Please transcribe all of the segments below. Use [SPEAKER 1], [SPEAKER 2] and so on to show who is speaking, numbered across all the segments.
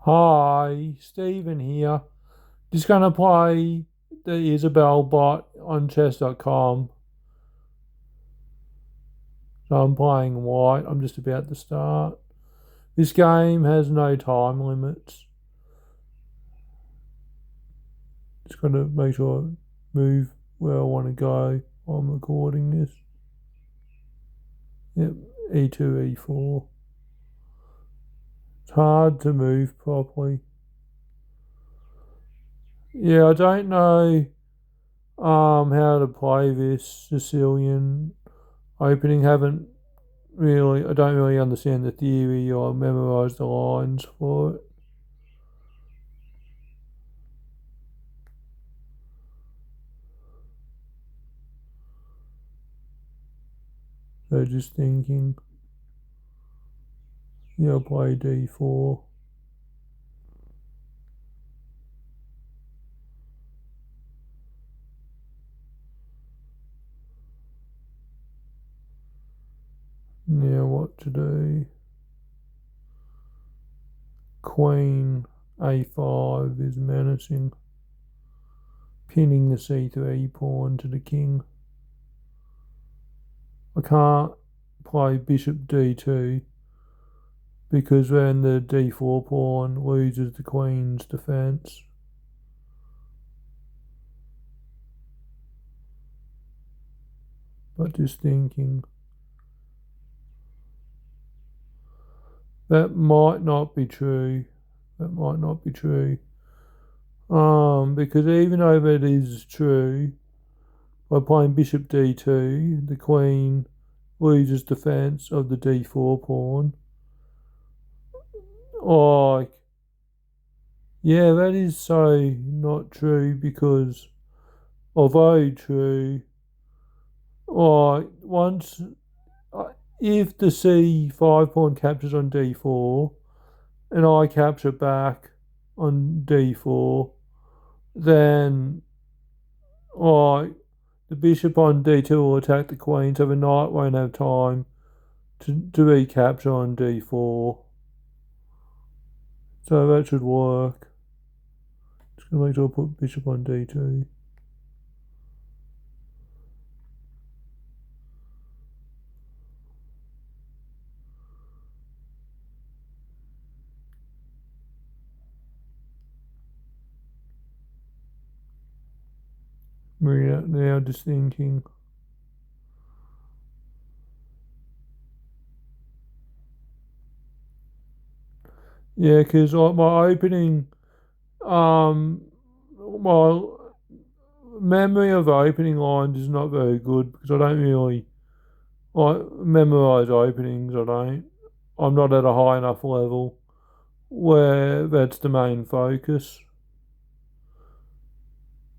[SPEAKER 1] Hi, Stephen here. Just gonna play the Isabel bot on chess.com. So I'm playing white. I'm just about to start. This game has no time limits. Just gotta make sure I move where I want to go while I'm recording this. Yep, E2, E4. It's hard to move properly. Yeah, I don't know how to play this Sicilian opening. Haven't really, I don't really understand the theory or memorize the lines for it. So just thinking, yeah, I'll play D4. Now what to do? Queen A5 is menacing, pinning the C3 pawn to the king. I can't play bishop D2 because then the D4 pawn loses the queen's defense. But just thinking, that might not be true. That might not be true. Because even though that is true, by playing bishop d2, the queen loses defense of the d4 pawn. Like, yeah, that is so not true because, although true, like, once, if the c5 pawn captures on d4 and I capture back on d4, then, like, the bishop on d2 will attack the queen, so the knight won't have time to recapture on d4. So that should work. Just gonna make sure I put bishop on d2. Now just thinking. Yeah, because my opening, um, my memory of opening lines is not very good because I don't really like memorize openings. I don't. I'm not at a high enough level where that's the main focus.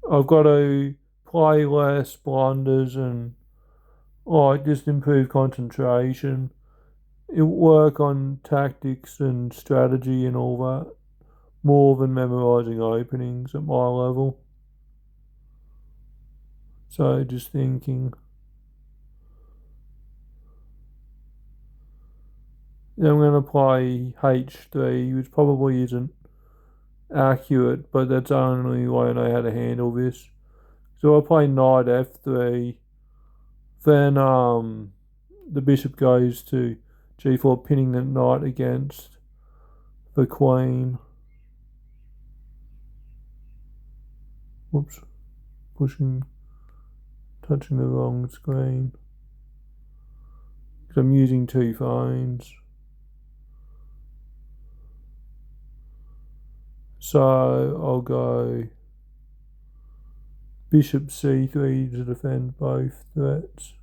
[SPEAKER 1] I've got to play less blunders and like just improve concentration. Work on tactics and strategy and all that more than memorizing openings at my level. So just thinking, I'm going to play H3, which probably isn't accurate, but that's the only way I know how to handle this. So I play knight F3, then the bishop goes to G4, pinning the knight against the queen. Whoops, pushing, touching the wrong screen. Because I'm using two phones. So I'll go bishop c3 to defend both threats.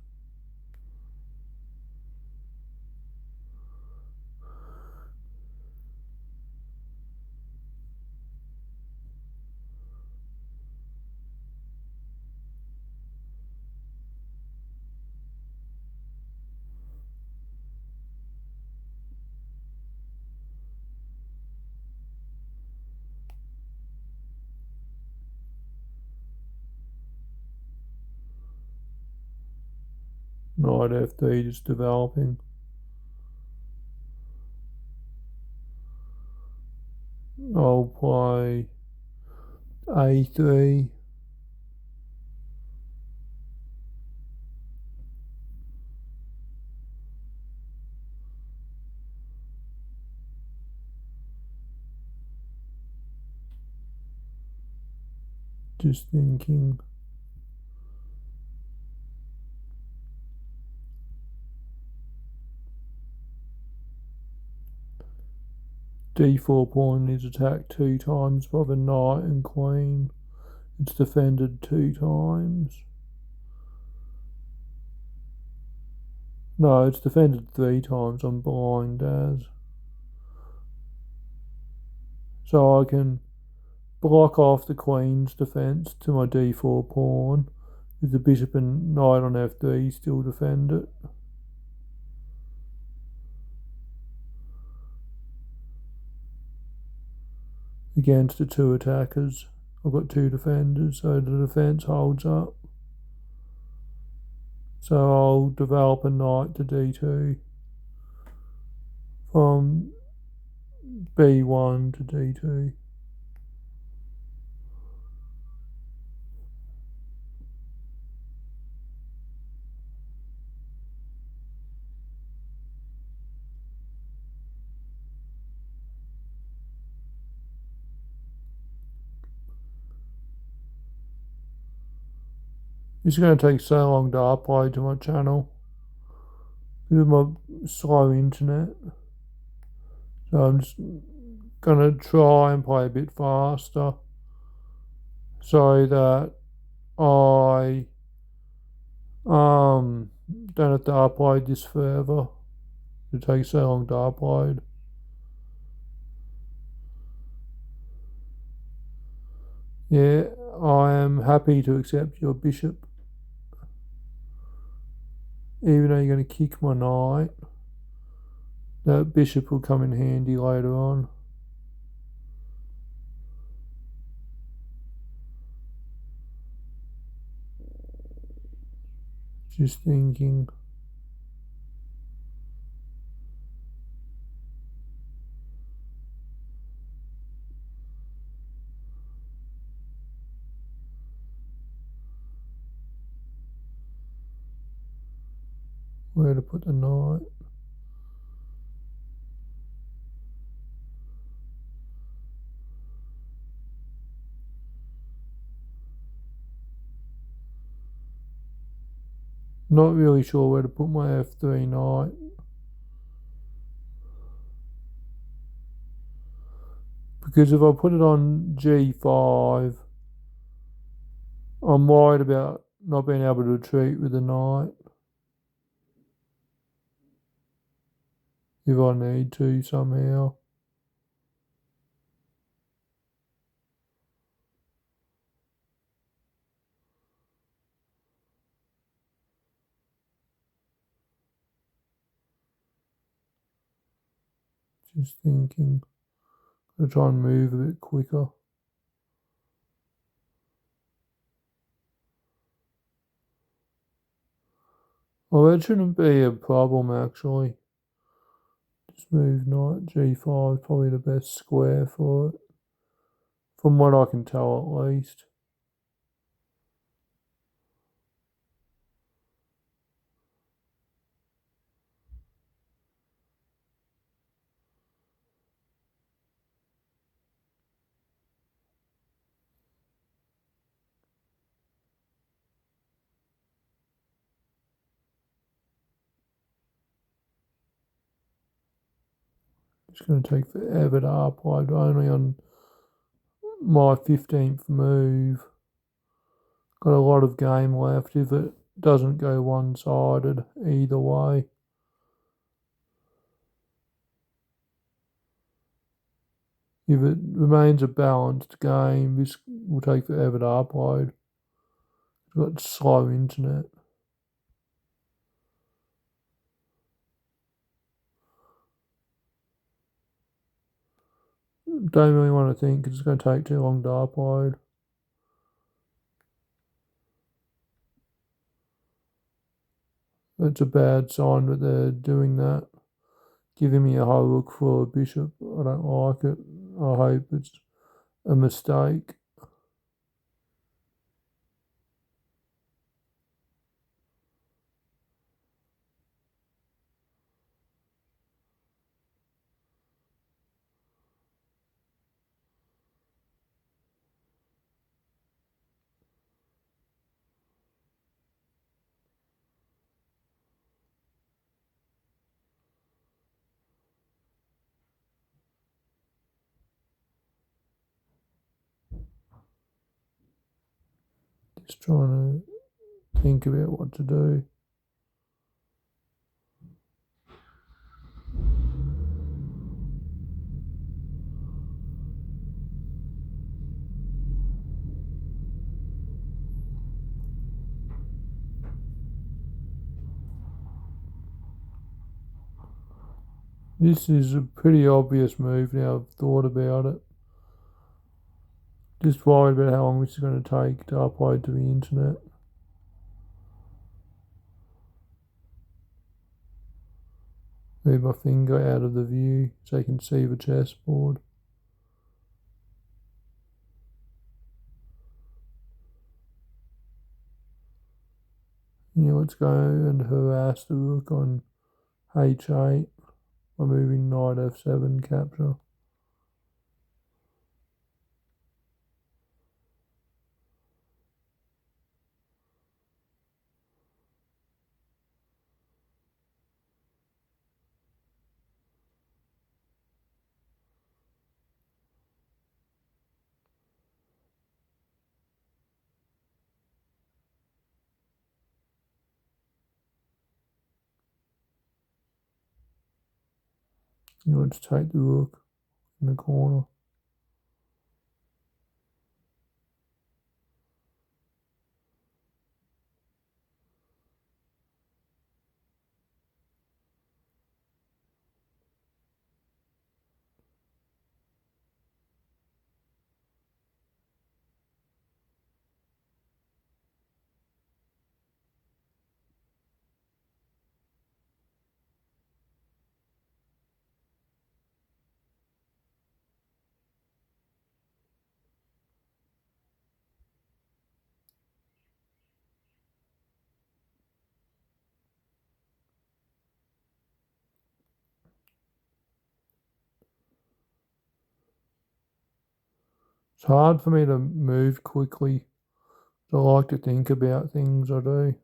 [SPEAKER 1] Knight f3 just developing. I'll play A3. Just thinking. D4 pawn is attacked 2 times by the knight and queen. It's defended 2 times. No, it's defended 3 times. I'm blind as. So I can block off the queen's defence to my d4 pawn, with the bishop and knight on f3 still defend it. Against the 2 attackers, I've got 2 defenders, so the defence holds up. So I'll develop a knight to d2 from b1 to d2. It's going to take so long to upload to my channel because of my slow internet. So I'm just going to try and play a bit faster so that I don't have to upload this forever. It takes so long to upload. Yeah, I am happy to accept your bishop. Even though you're going to kick my knight, that bishop will come in handy later on. Just thinking. Where to put the knight. Not really sure where to put my f3 knight. Because if I put it on g5, I'm worried about not being able to retreat with the knight if I need to somehow. Just thinking. I'll try and move a bit quicker. Oh, that shouldn't be a problem actually. Just move knight g5 is probably the best square for it. From what I can tell at least. It's going to take forever to upload, only on my 15th move. Got a lot of game left if it doesn't go one-sided either way. If it remains a balanced game, this will take forever to upload. It's got slow internet. Don't really want to think because it's going to take too long to upload. It's a bad sign that they're doing that. Giving me a whole look for a bishop. I don't like it. I hope it's a mistake. Just trying to think about what to do. This is a pretty obvious move now I've thought about it. Just worried about how long this is going to take to upload to the internet. Move my finger out of the view so you can see the chessboard. Yeah, let's go and harass the rook on h8 by moving knight f7 capture. Let's take the rook in the corner. It's hard for me to move quickly. I like to think about things, I do.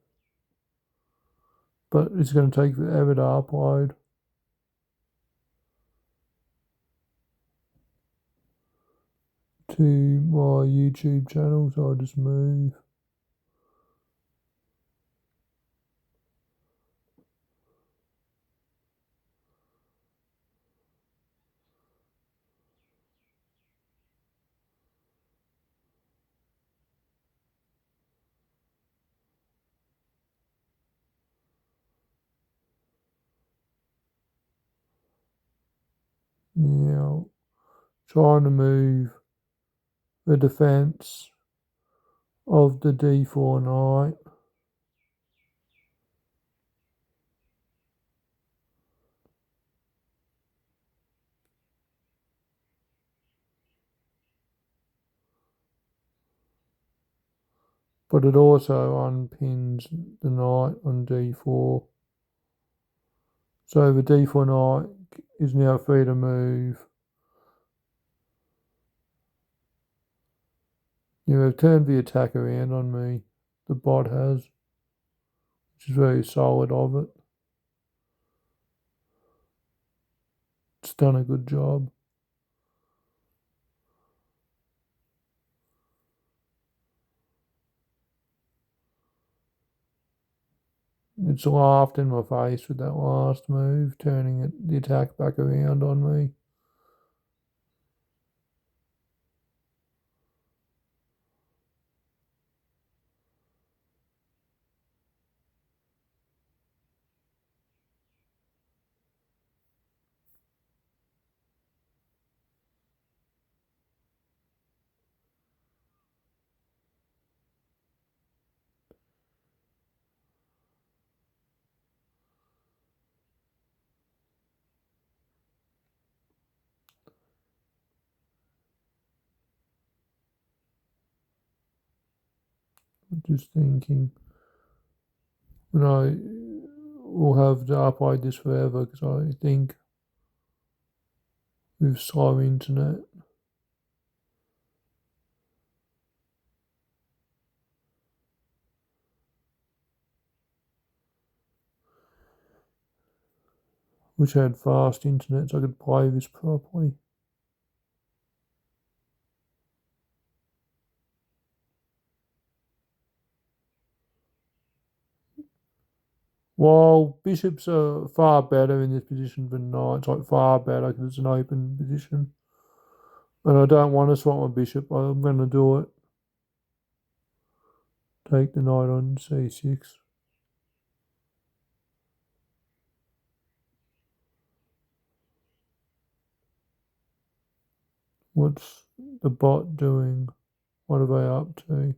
[SPEAKER 1] But it's going to take forever to upload to my YouTube channel, so I'll just move. Now, trying to move the defence of the d4 knight. But it also unpins the knight on d4. So the d4 knight is now free to move. You have turned the attack around on me. The bot has, which is very solid of it. It's done a good job. It's laughed in my face with that last move, turning the attack back around on me. Just thinking, we'll have to upload this forever because I think with slow internet. Wish I had fast internet so I could play this properly. While bishops are far better in this position than knights, like far better because it's an open position. And I don't want to swap my bishop, I'm going to do it. Take the knight on c6. What's the bot doing? What are they up to?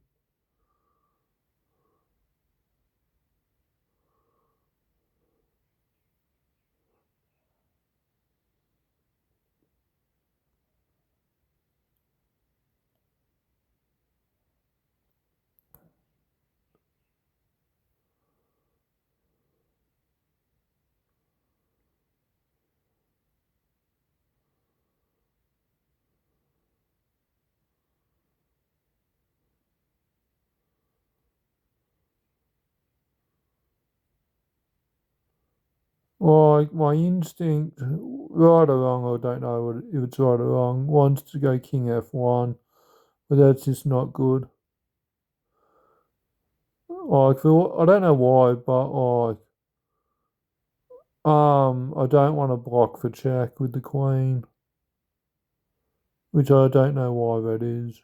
[SPEAKER 1] Like my instinct, right or wrong, I don't know if it's right or wrong, wants to go king f1, but that's just not good. Like I don't know why, but I don't want to block for check with the queen, which I don't know why that is.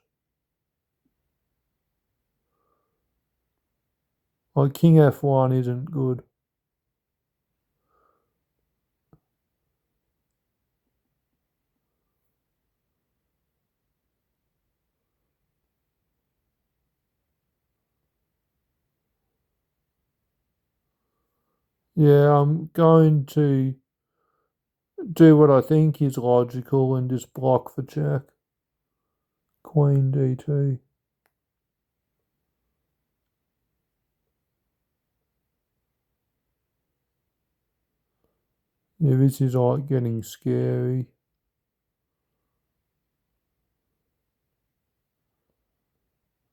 [SPEAKER 1] Like king f1 isn't good. Yeah, I'm going to do what I think is logical and just block for check. Queen d2. Yeah, this is like getting scary.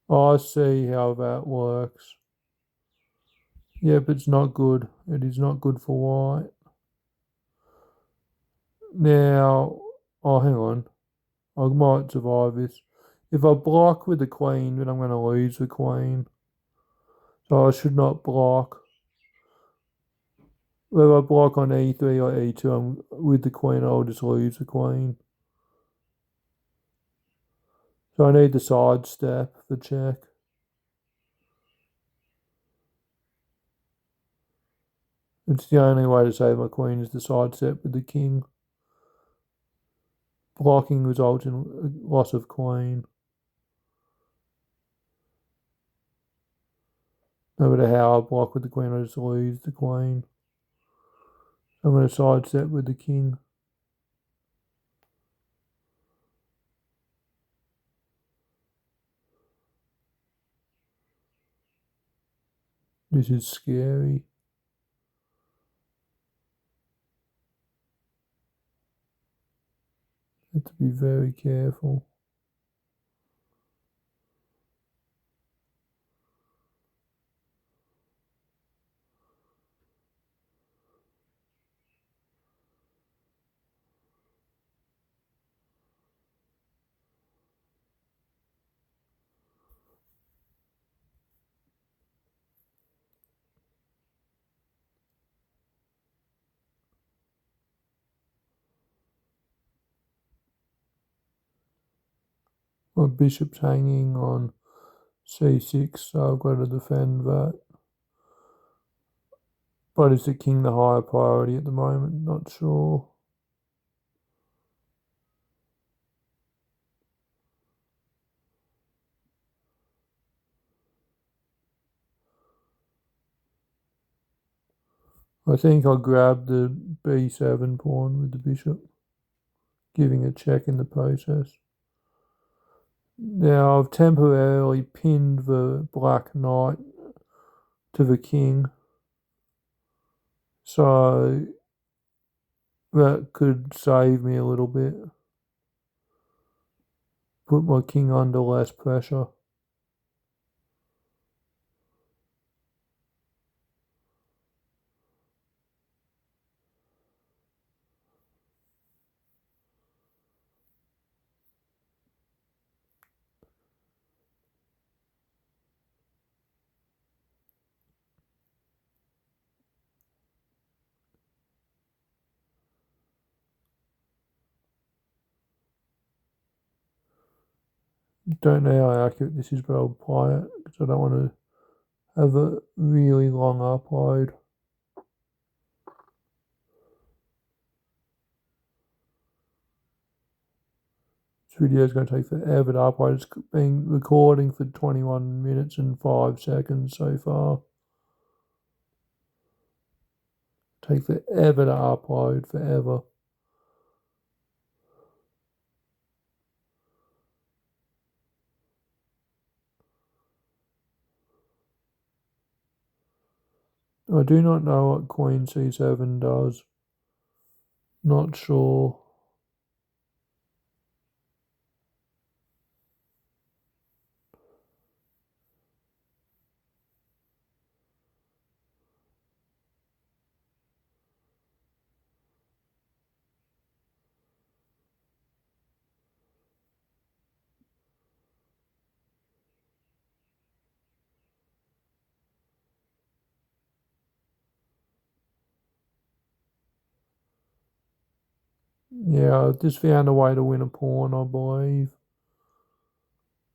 [SPEAKER 1] I see how that works. Yep, it's not good. It is not good for white. Now, hang on. I might survive this. If I block with the queen, then I'm going to lose the queen. So I should not block. If I block on e3 or e2, with the queen, I'll just lose the queen. So I need the side step for check. It's the only way to save my queen is the side step with the king. Blocking results in loss of queen. No matter how I block with the queen, I just lose the queen. So I'm going to side step with the king. This is scary. Have to be very careful. My bishop's hanging on c6, so I've got to defend that. But is the king the higher priority at the moment? Not sure. I think I'll grab the b7 pawn with the bishop, giving a check in the process. Now I've temporarily pinned the Black Knight to the king, so that could save me a little bit. Put my king under less pressure. Don't know how accurate this is, but I'll play it because I don't want to have a really long upload. This video is going to take forever to upload. It's been recording for 21 minutes and 5 seconds so far. Take forever to upload, forever. I do not know what Queen C7 does. Not sure. Yeah, I just found a way to win a pawn, I believe.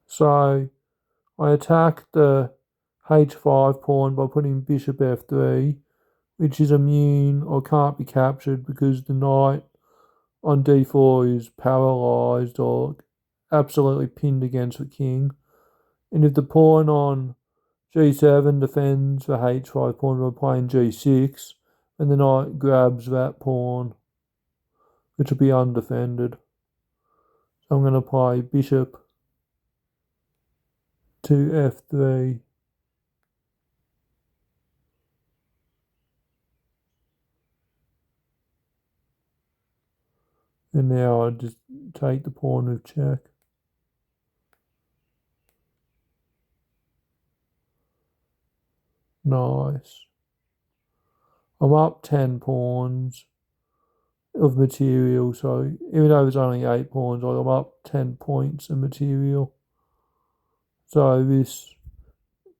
[SPEAKER 1] So I attacked the h5 pawn by putting bishop f3, which is immune or can't be captured because the knight on d4 is paralysed or absolutely pinned against the king. And if the pawn on g7 defends the h5 pawn by playing g6, and the knight grabs that pawn, which will be undefended. So I'm going to play bishop to f3. And now I just take the pawn with check. Nice. I'm up 10 pawns of material, so even though there's only 8 pawns, I'm up 10 points of material. So this,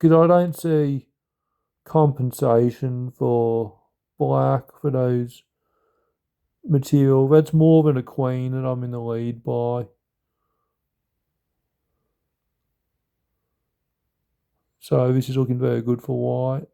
[SPEAKER 1] because I don't see compensation for black for those material. That's more than a queen that I'm in the lead by. So this is looking very good for white.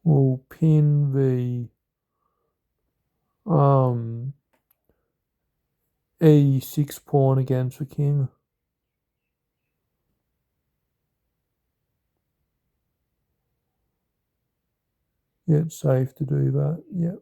[SPEAKER 1] We'll pin the e6 pawn against the king. Yeah, it's safe to do that. Yep.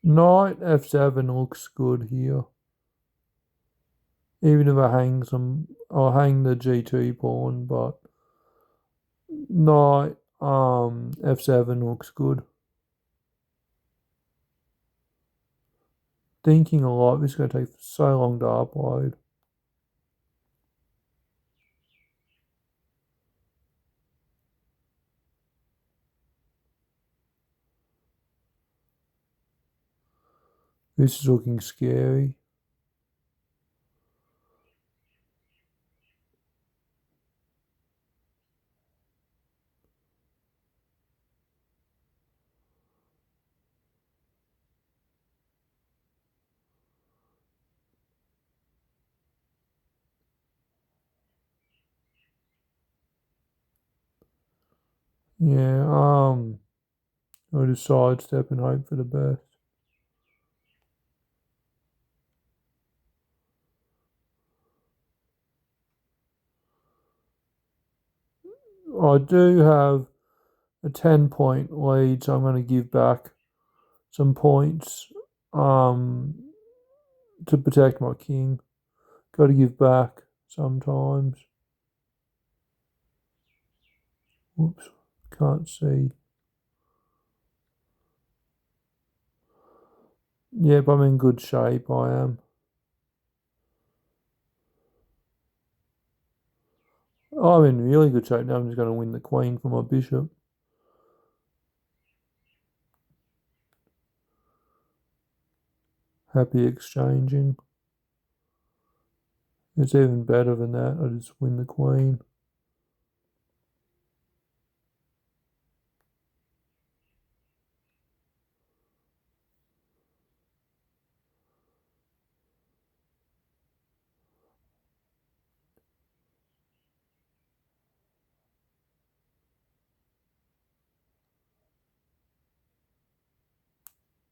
[SPEAKER 1] Knight f7 looks good here. Even if I hang some, I'll hang the g2 pawn, but knight f7 looks good. Thinking a lot. This is going to take so long to upload. This is looking scary. Yeah, I'll just sidestep and hope for the best. I do have a 10-point lead, so I'm going to give back some points to protect my king. Got to give back sometimes. Whoops, can't see. Yep, I'm in good shape, I am. I'm in really good shape now. I'm just going to win the queen for my bishop. Happy exchanging. It's even better than that. I just win the queen.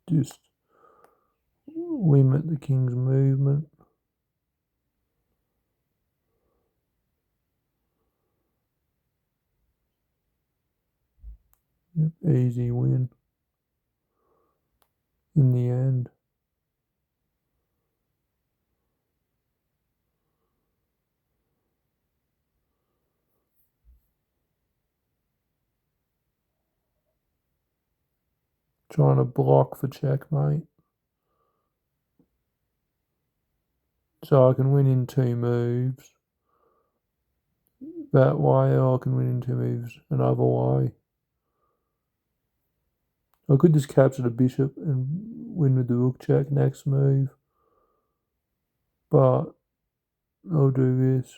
[SPEAKER 1] Just limit the king's movement. Yep, easy win in the end. Trying to block for checkmate. So I can win in 2 moves. That way, or I can win in 2 moves another way. I could just capture the bishop and win with the rook check next move. But I'll do this.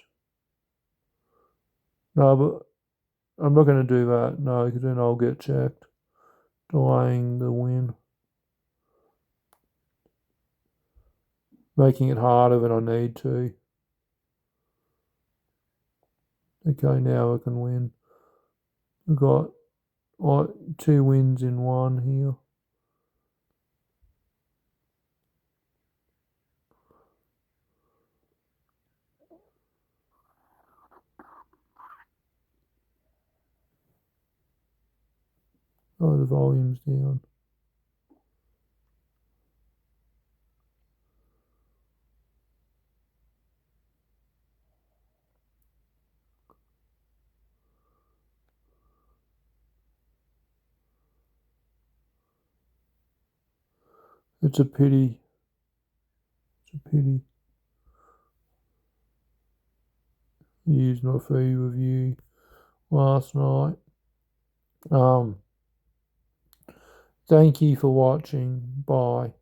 [SPEAKER 1] No, but I'm not going to do that. No, because then I'll get checked. Delaying the win. Making it harder than I need to. Okay, now I can win. We've got 2 wins in 1 here. Oh, the volume's down. It's a pity. It's a pity. Used my free review last night. Thank you for watching. Bye.